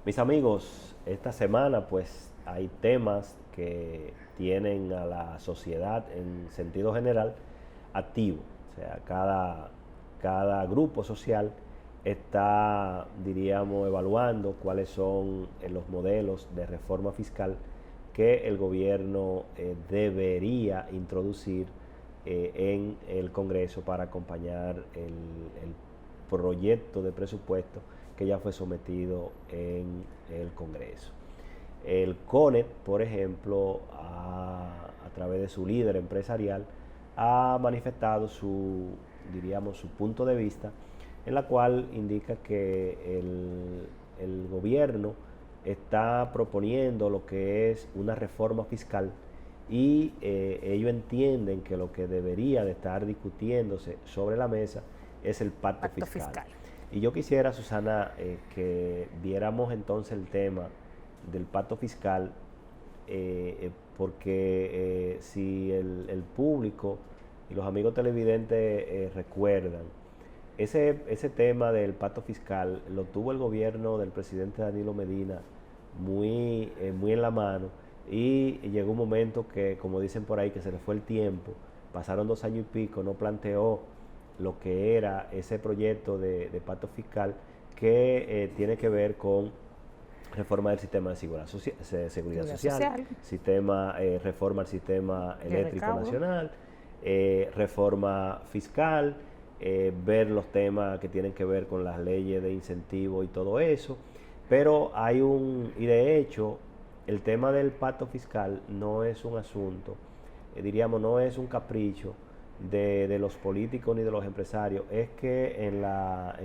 Mis amigos, esta semana pues hay temas que tienen a la sociedad en sentido general activo. O sea, cada grupo social está, diríamos, evaluando cuáles son los modelos de reforma fiscal que el gobierno debería introducir en el Congreso para acompañar el proyecto de presupuesto que ya fue sometido en el Congreso. El CONE, por ejemplo, a través de su líder empresarial, ha manifestado diríamos, su punto de vista, en la cual indica que el gobierno está proponiendo lo que es una reforma fiscal y ellos entienden que lo que debería de estar discutiéndose sobre la mesa es el pacto fiscal. Y yo quisiera, Susana, que viéramos entonces el tema del pacto fiscal, porque si el público y los amigos televidentes recuerdan, ese tema del pacto fiscal lo tuvo el gobierno del presidente Danilo Medina muy en la mano, y llegó un momento que, como dicen por ahí, que se le fue el tiempo, pasaron 2 años y pico, no planteó lo que era ese proyecto de pacto fiscal que tiene que ver con reforma del sistema de seguridad social, reforma al sistema eléctrico nacional, reforma fiscal, ver los temas que tienen que ver con las leyes de incentivo y todo eso. Pero y de hecho, el tema del pacto fiscal no es un asunto, diríamos, no es un capricho de los políticos ni de los empresarios, es que en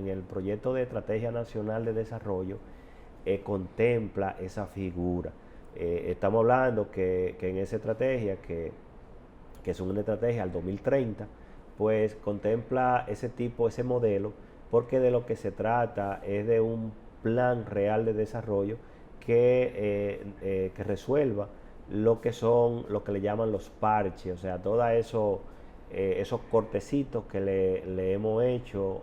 el proyecto de Estrategia Nacional de Desarrollo contempla esa figura. Estamos hablando que en esa estrategia, que es una estrategia al 2030, pues contempla ese modelo, porque de lo que se trata es de un plan real de desarrollo que resuelva lo que le llaman los parches, o sea, todos esos cortecitos que le hemos hecho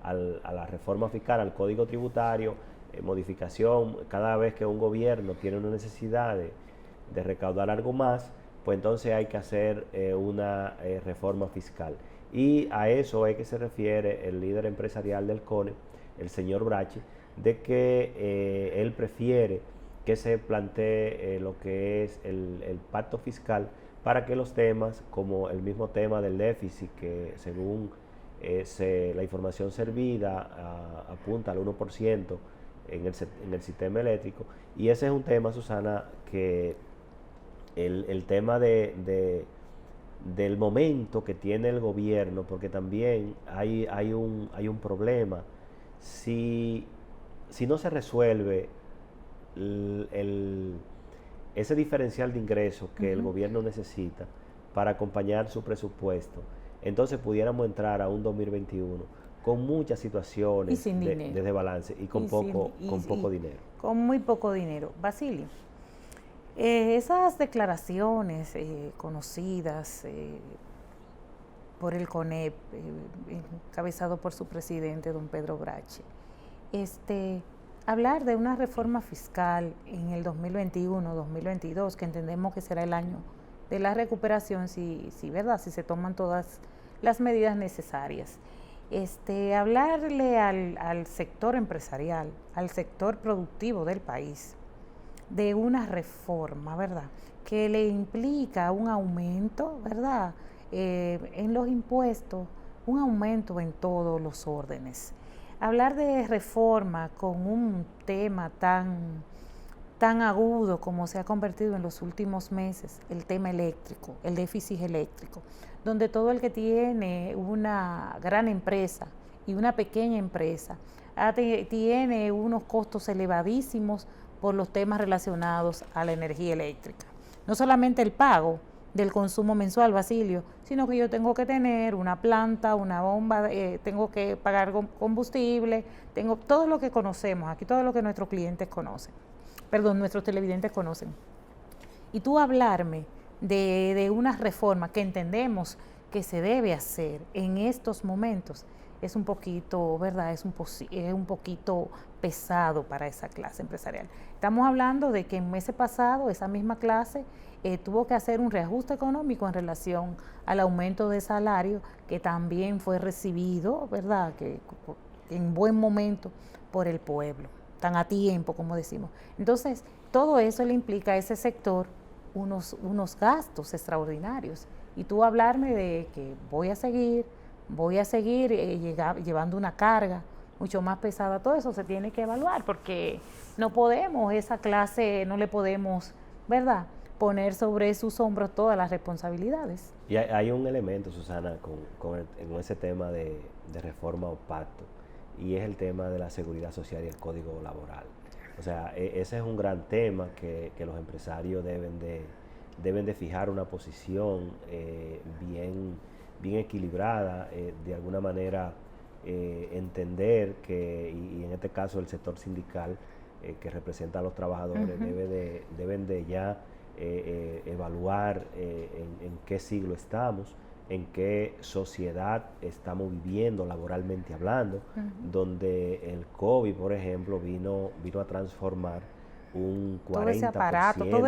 a la reforma fiscal, al código tributario, modificación. Cada vez que un gobierno tiene una necesidad de recaudar algo más, pues entonces hay que hacer una reforma fiscal. Y a eso es que se refiere el líder empresarial del CONE, el señor Brachi, de que él prefiere que se plantee lo que es el pacto fiscal, para que los temas, como el mismo tema del déficit, que según la información servida apunta al 1% en el sistema eléctrico. Y ese es un tema, Susana, que el tema del momento que tiene el gobierno, porque también hay un problema. Si no se resuelve ese diferencial de ingresos que el gobierno necesita para acompañar su presupuesto, entonces pudiéramos entrar a un 2021 con muchas situaciones de desbalance y con poco dinero. Con muy poco dinero. Basilio, esas declaraciones conocidas por el CONEP, encabezado por su presidente, don Pedro Brache, hablar de una reforma fiscal en el 2021-2022, que entendemos que será el año de la recuperación, si se toman todas las medidas necesarias. Hablarle al sector empresarial, al sector productivo del país, de una reforma, ¿verdad?, que le implica un aumento, ¿verdad?, en los impuestos, un aumento en todos los órdenes. Hablar de reforma con un tema tan agudo como se ha convertido en los últimos meses, el tema eléctrico, el déficit eléctrico, donde todo el que tiene una gran empresa y una pequeña empresa tiene unos costos elevadísimos por los temas relacionados a la energía eléctrica. No solamente el pago del consumo mensual, Basilio, sino que yo tengo que tener una planta, una bomba, tengo que pagar combustible, tengo todo lo que conocemos aquí, todo lo que nuestros clientes conocen, nuestros televidentes conocen. Y tú hablarme de una reforma que entendemos que se debe hacer en estos momentos, es un poquito, ¿verdad? Es un poquito pesado para esa clase empresarial. Estamos hablando de que en meses pasados esa misma clase tuvo que hacer un reajuste económico en relación al aumento de salario que también fue recibido, ¿verdad? Que en buen momento por el pueblo, tan a tiempo, como decimos. Entonces, todo eso le implica a ese sector unos gastos extraordinarios. Y tú hablarme de que voy a seguir llevando una carga mucho más pesada, todo eso se tiene que evaluar, porque no podemos, esa clase no le podemos, ¿verdad?, poner sobre sus hombros todas las responsabilidades. Y hay un elemento, Susana, con ese tema de reforma o pacto, y es el tema de la seguridad social y el código laboral. O sea, ese es un gran tema que los empresarios deben de fijar una posición bien equilibrada, de alguna manera entender que, y en este caso el sector sindical que representa a los trabajadores, deben de ya evaluar en qué siglo estamos, en qué sociedad estamos viviendo laboralmente hablando, donde el COVID, por ejemplo, vino a transformar un 40%. Todo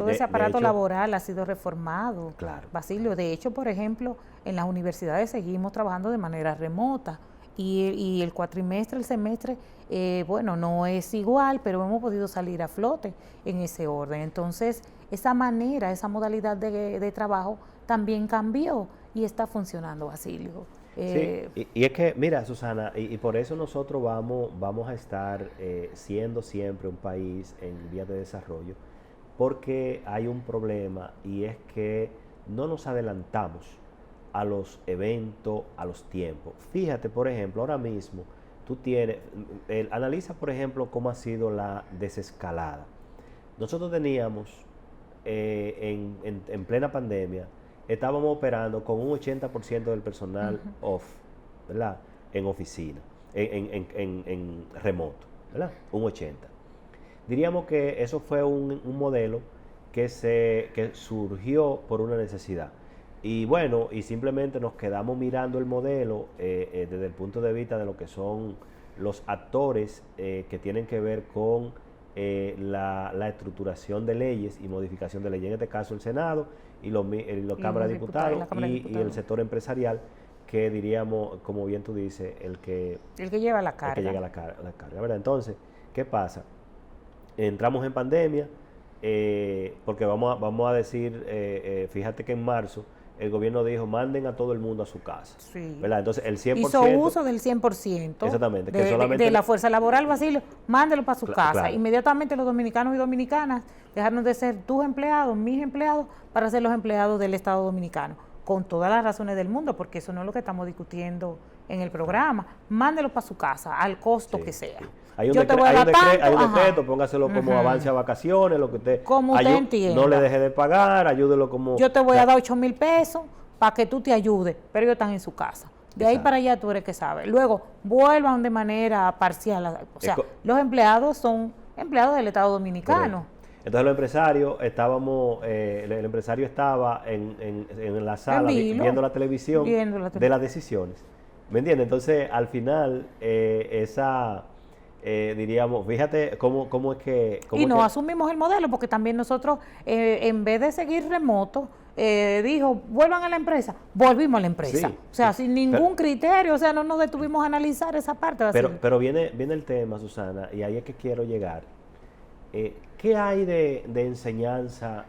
ese aparato laboral ha sido reformado. Claro. Basilio, de hecho, por ejemplo, en las universidades seguimos trabajando de manera remota y el cuatrimestre, el semestre, bueno, no es igual, pero hemos podido salir a flote en ese orden. Entonces, esa modalidad de trabajo también cambió y está funcionando, Basilio. Sí, y es que, mira, Susana, y por eso nosotros vamos a estar siendo siempre un país en vías de desarrollo, porque hay un problema, y es que no nos adelantamos a los eventos, a los tiempos. Fíjate, por ejemplo, ahora mismo tú analiza, por ejemplo, cómo ha sido la desescalada. Nosotros teníamos en plena pandemia, estábamos operando con un 80% del personal off, ¿verdad? En oficina, en remoto, ¿verdad? Un 80%. Diríamos que eso fue un modelo que surgió por una necesidad. Y bueno, y simplemente nos quedamos mirando el modelo desde el punto de vista de lo que son los actores que tienen que ver con la estructuración de leyes y modificación de leyes, en este caso el Senado y la Cámara de Diputados y el sector empresarial, que diríamos, como bien tú dices, el que lleva la carga. El que llega la carga, ¿verdad? Entonces, ¿qué pasa? Entramos en pandemia, porque vamos a decir, fíjate que en marzo el gobierno dijo, manden a todo el mundo a su casa. Sí. ¿Verdad? Entonces, el 100%... Hizo uso del 100%. Exactamente. De la fuerza laboral, Basilio, mándelo para su casa. Claro. Inmediatamente los dominicanos y dominicanas dejaron de ser tus empleados, mis empleados, para ser los empleados del Estado Dominicano. Con todas las razones del mundo, porque eso no es lo que estamos discutiendo en el programa. Mándelo para su casa, al costo que sea. Sí. Hay un decreto, póngaselo como avance a vacaciones, lo que usted... Como usted entienda. No le deje de pagar, ayúdelo como... Yo te voy a dar 8,000 pesos para que tú te ayudes, pero ellos están en su casa. De ahí para allá tú eres que sabes. Luego, vuelvan de manera parcial. O sea, los empleados son empleados del Estado Dominicano. Correcto. Entonces los empresarios el empresario estaba en la sala viendo la televisión de las decisiones. ¿Me entiendes? Entonces, al final, diríamos, fíjate cómo es que... asumimos el modelo, porque también nosotros, en vez de seguir remoto, dijo, vuelvan a la empresa, volvimos a la empresa. Sí, o sea, sin ningún criterio, o sea, no nos detuvimos a analizar esa parte. Pero viene el tema, Susana, y ahí es que quiero llegar. ¿Qué hay de enseñanza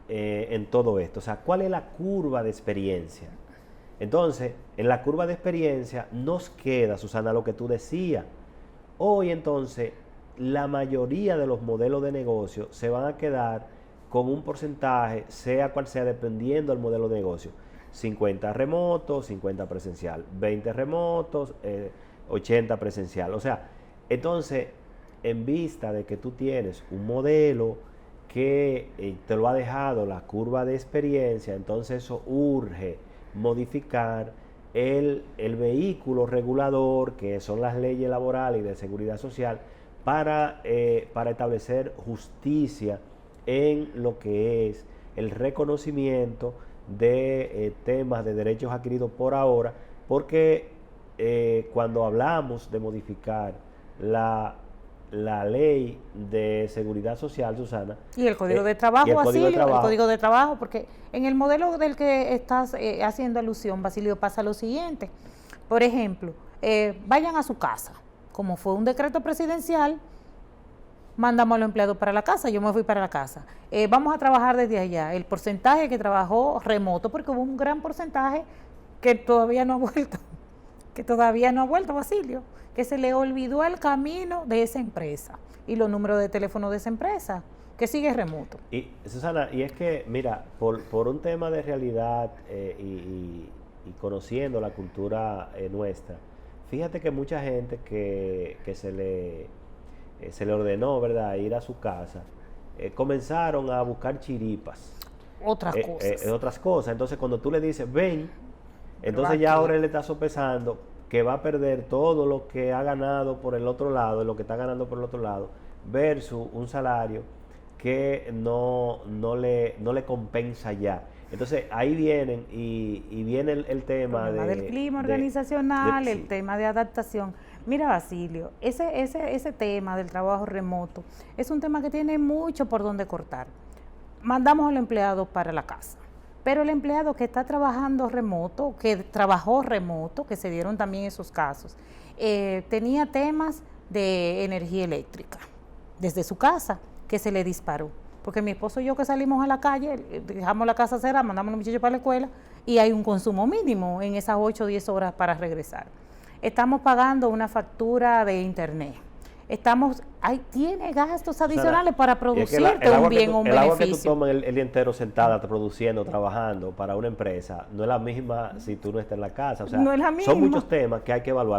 en todo esto? O sea, ¿cuál es la curva de experiencia? Entonces, en la curva de experiencia nos queda, Susana, lo que tú decías. Hoy, entonces, la mayoría de los modelos de negocio se van a quedar con un porcentaje, sea cual sea, dependiendo del modelo de negocio. 50 remotos, 50 presencial, 20 remotos, 80 presencial. O sea, entonces, en vista de que tú tienes un modelo que te lo ha dejado la curva de experiencia, entonces eso urge modificar el vehículo regulador, que son las leyes laborales y de seguridad social, para establecer justicia en lo que es el reconocimiento de temas de derechos adquiridos por ahora, porque cuando hablamos de modificar la ley de seguridad social, Susana. Y el Código de Trabajo, el Código de Trabajo. El Código de Trabajo, porque en el modelo del que estás haciendo alusión, Basilio, pasa lo siguiente. Por ejemplo, vayan a su casa. Como fue un decreto presidencial, mandamos a los empleados para la casa, yo me fui para la casa. Vamos a trabajar desde allá. El porcentaje que trabajó remoto, porque hubo un gran porcentaje que todavía no ha vuelto, Basilio, que se le olvidó el camino de esa empresa y los números de teléfono de esa empresa, que sigue remoto. Y Susana, y es que, mira, por un tema de realidad y conociendo la cultura nuestra, fíjate que mucha gente que se le ordenó, ¿verdad?, ir a su casa, comenzaron a buscar chiripas. Otras cosas. Entonces, cuando tú le dices, ven, entonces ya ahora él está sopesando que va a perder todo lo que ha ganado por el otro lado, lo que está ganando por el otro lado, versus un salario que no le compensa ya. Entonces ahí vienen y viene el tema del clima organizacional, el tema de adaptación. Mira, Basilio, ese tema del trabajo remoto es un tema que tiene mucho por donde cortar. Mandamos al empleado para la casa, pero el empleado que está trabajando remoto, que trabajó remoto, que se dieron también esos casos, tenía temas de energía eléctrica desde su casa, que se le disparó. Porque mi esposo y yo que salimos a la calle, dejamos la casa cerrada, mandamos a los muchachos para la escuela y hay un consumo mínimo en esas 8 o 10 horas para regresar. Estamos pagando una factura de internet. Tiene gastos adicionales para producirte un bien o un beneficio. El agua que tú tomas el día entero sentada, produciendo, trabajando para una empresa, no es la misma si tú no estás en la casa. O sea, no es la misma. Son muchos temas que hay que evaluar.